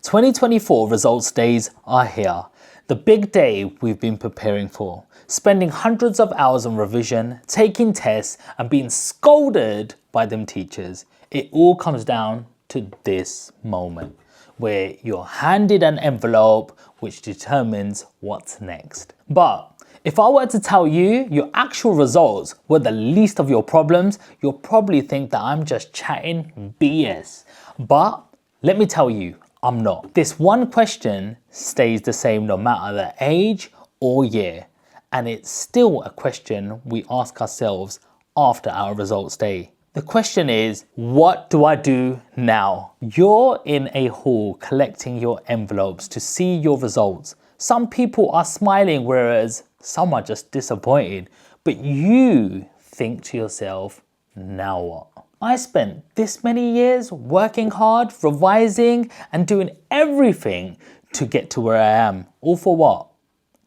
2024 results days are here. The big day we've been preparing for. Spending hundreds of hours on revision, taking tests and being scolded by them teachers. It all comes down to this moment where you're handed an envelope which determines what's next. But if I were to tell you your actual results were the least of your problems, you'll probably think that I'm just chatting BS. But let me tell you, I'm not. This one question stays the same no matter the age or year. And it's still a question we ask ourselves after our results day. The question is, what do I do now? You're in a hall collecting your envelopes to see your results. Some people are smiling, whereas some are just disappointed. But you think to yourself, now what? I spent this many years working hard, revising, and doing everything to get to where I am. All for what?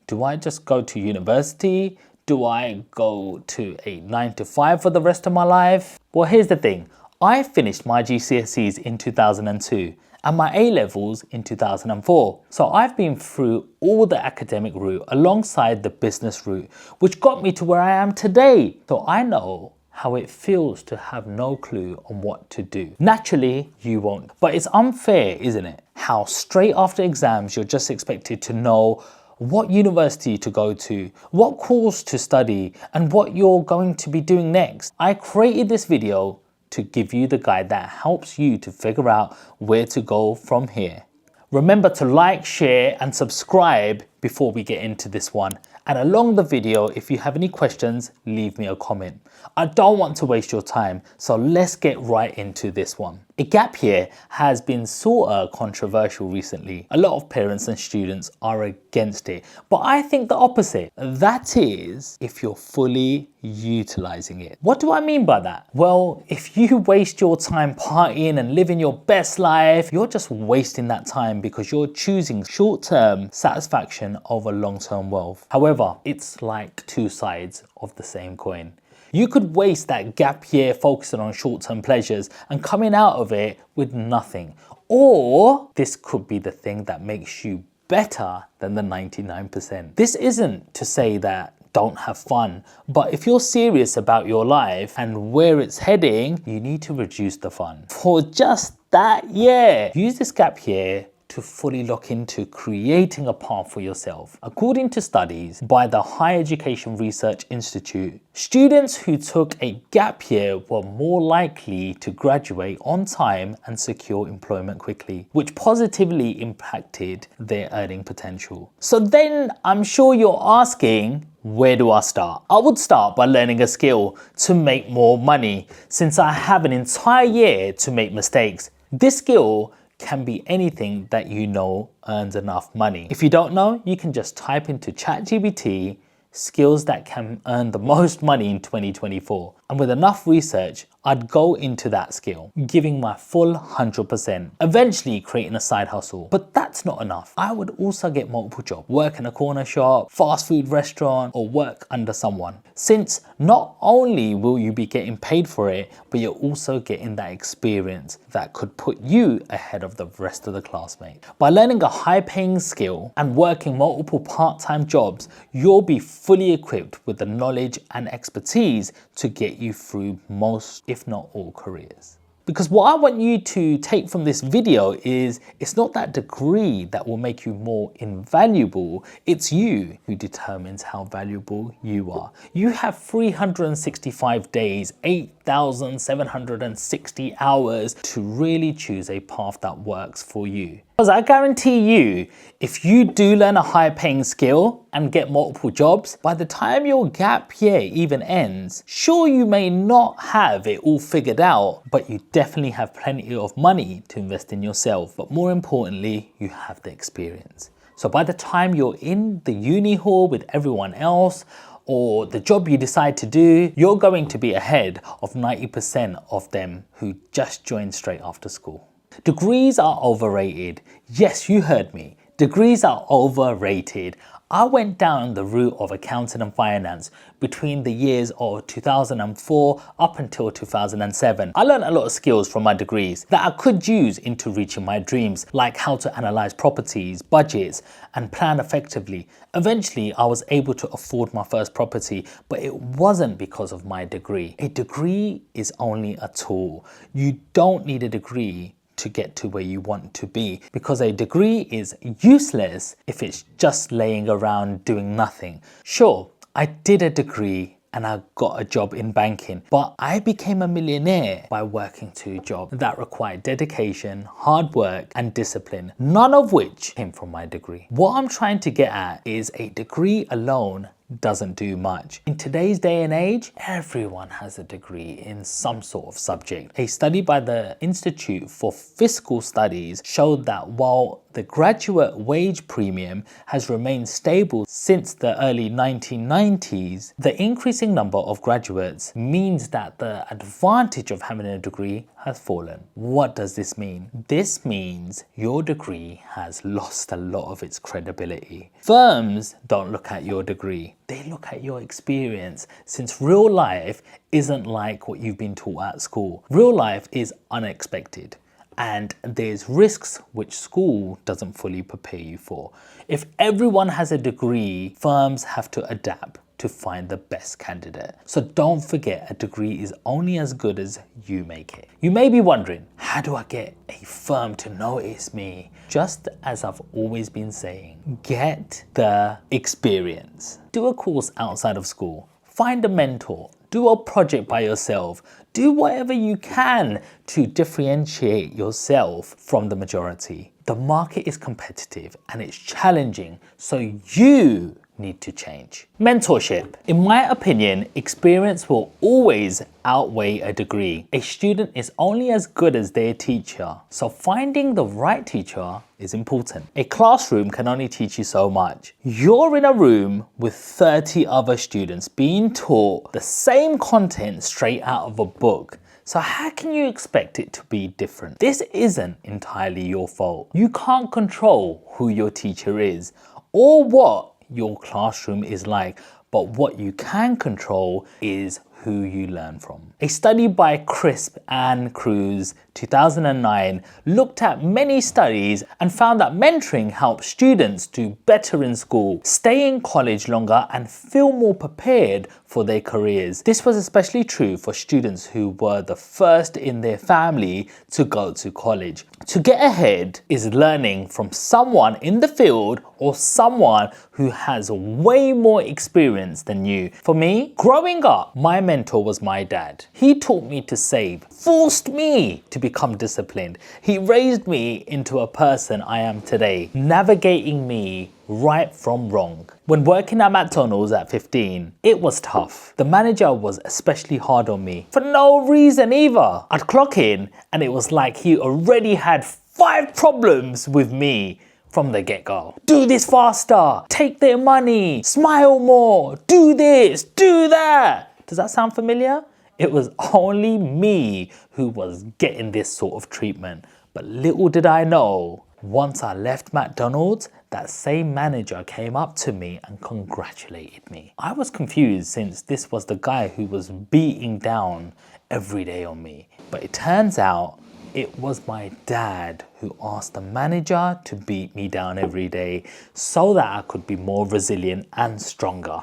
Do I just go to university? Do I go to a 9-to-5 for the rest of my life? Well, here's the thing. I finished my GCSEs in 2002 and my A-levels in 2004. So I've been through all the academic route alongside the business route, which got me to where I am today. So I know how it feels to have no clue on what to do. Naturally, you won't. But it's unfair, isn't it? How straight after exams, you're just expected to know what university to go to, what course to study, and what you're going to be doing next. I created this video to give you the guide that helps you to figure out where to go from here. Remember to like, share, and subscribe before we get into this one. And along the video, if you have any questions, leave me a comment. I don't want to waste your time, so let's get right into this one. A gap year has been sort of controversial recently. A lot of parents and students are against it, but I think the opposite. That is, if you're fully utilizing it. What do I mean by that? Well, if you waste your time partying and living your best life, you're just wasting that time because you're choosing short-term satisfaction over long-term wealth. However, it's like two sides of the same coin. You could waste that gap year focusing on short-term pleasures and coming out of it with nothing. Or this could be the thing that makes you better than the 99%. This isn't to say that don't have fun, but if you're serious about your life and where it's heading, you need to reduce the fun. For just that year, use this gap year to fully lock into creating a path for yourself. According to studies by the Higher Education Research Institute, students who took a gap year were more likely to graduate on time and secure employment quickly, which positively impacted their earning potential. So then I'm sure you're asking, where do I start? I would start by learning a skill to make more money, since I have an entire year to make mistakes. This skill can be anything that you know earns enough money. If you don't know, you can just type into ChatGPT skills that can earn the most money in 2024. And with enough research, I'd go into that skill, giving my full 100%, eventually creating a side hustle. But that's not enough. I would also get multiple jobs, work in a corner shop, fast food restaurant, or work under someone. Since not only will you be getting paid for it, but you're also getting that experience that could put you ahead of the rest of the classmates. By learning a high-paying skill and working multiple part-time jobs, you'll be fully equipped with the knowledge and expertise to get you through most, if not all, careers. Because what I want you to take from this video is, it's not that degree that will make you more invaluable, it's you who determines how valuable you are. You have 365 days, 8,760 hours to really choose a path that works for you. Because I guarantee you, if you do learn a high-paying skill and get multiple jobs, by the time your gap year even ends, sure, you may not have it all figured out, but you definitely have plenty of money to invest in yourself. But more importantly, you have the experience. So by the time you're in the uni hall with everyone else, or the job you decide to do, you're going to be ahead of 90% of them who just joined straight after school. Degrees are overrated. Yes, you heard me. Degrees are overrated. I went down the route of accounting and finance between the years of 2004 up until 2007. I learned a lot of skills from my degrees that I could use into reaching my dreams, like how to analyze properties, budgets, and plan effectively. Eventually, I was able to afford my first property, but it wasn't because of my degree. A degree is only a tool. You don't need a degree to get to where you want to be, because a degree is useless if it's just laying around doing nothing. Sure, I did a degree and I got a job in banking, but I became a millionaire by working two jobs that required dedication, hard work, and discipline, none of which came from my degree. What I'm trying to get at is a degree alone doesn't do much. In today's day and age, everyone has a degree in some sort of subject. A study by the Institute for Fiscal Studies showed that while the graduate wage premium has remained stable since the early 1990s, the increasing number of graduates means that the advantage of having a degree has fallen. What does this mean? This means your degree has lost a lot of its credibility. Firms don't look at your degree, they look at your experience, since real life isn't like what you've been taught at school. Real life is unexpected, and there's risks which school doesn't fully prepare you for. If everyone has a degree, firms have to adapt to find the best candidate. So don't forget, a degree is only as good as you make it. You may be wondering, how do I get a firm to notice me? Just as I've always been saying, get the experience. Do a course outside of school, find a mentor, do a project by yourself, do whatever you can to differentiate yourself from the majority. The market is competitive and it's challenging, so you need to change. Mentorship. In my opinion, experience will always outweigh a degree. A student is only as good as their teacher, so finding the right teacher is important. A classroom can only teach you so much. You're in a room with 30 other students being taught the same content straight out of a book. So how can you expect it to be different? This isn't entirely your fault. You can't control who your teacher is or what your classroom is like, but what you can control is who you learn from. A study by Crisp and Cruz, 2009, looked at many studies and found that mentoring helps students do better in school, stay in college longer, and feel more prepared for their careers. This was especially true for students who were the first in their family to go to college. To get ahead is learning from someone in the field or someone who has way more experience than you. For me, growing up, my mentor was my dad. He taught me to save, forced me to become disciplined. He raised me into a person I am today, navigating me right from wrong. When working at McDonald's at 15, it was tough. The manager was especially hard on me for no reason either. I'd clock in and it was like he already had 5 problems with me from the get-go. Do this faster, take their money, smile more, do this, do that. Does that sound familiar? It was only me who was getting this sort of treatment. But little did I know, once I left McDonald's, that same manager came up to me and congratulated me. I was confused, since this was the guy who was beating down every day on me. But it turns out it was my dad who asked the manager to beat me down every day so that I could be more resilient and stronger.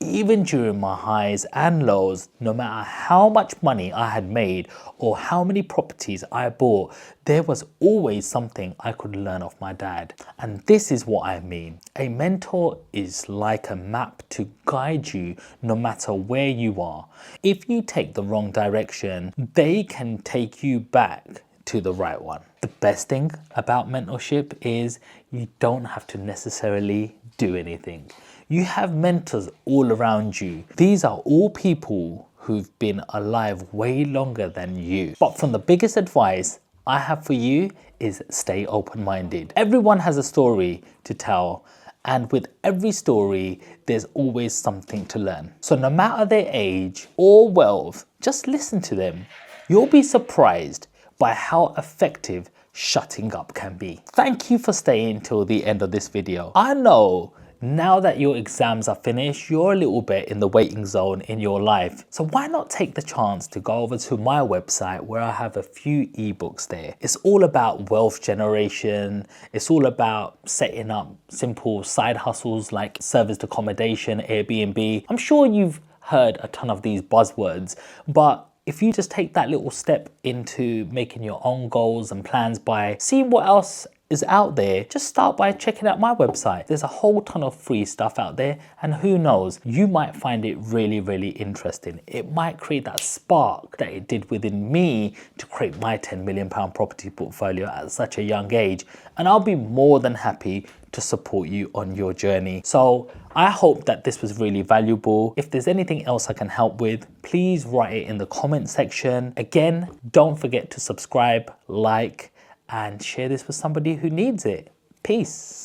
Even during my highs and lows, no matter how much money I had made or how many properties I bought, there was always something I could learn off my dad. And this is what I mean. A mentor is like a map to guide you no matter where you are. If you take the wrong direction, they can take you back to the right one. The best thing about mentorship is you don't have to necessarily do anything. You have mentors all around you. These are all people who've been alive way longer than you. But from the biggest advice I have for you is stay open-minded. Everyone has a story to tell, and with every story, there's always something to learn. So no matter their age or wealth, just listen to them. You'll be surprised by how effective shutting up can be. Thank you for staying till the end of this video. I know Now that your exams are finished, you're a little bit in the waiting zone in your life. So why not take the chance to go over to my website where I have a few ebooks there. It's all about wealth generation. It's all about setting up simple side hustles like serviced accommodation, Airbnb. I'm sure you've heard a ton of these buzzwords, but if you just take that little step into making your own goals and plans by seeing what else is out there, just start by checking out my website. There's a whole ton of free stuff out there, and who knows, you might find it really, really interesting. It might create that spark that it did within me to create my £10 million property portfolio at such a young age, and I'll be more than happy to support you on your journey. So I hope that this was really valuable. If there's anything else I can help with, please write it in the comment section. Again, don't forget to subscribe, like, and share this with somebody who needs it. Peace.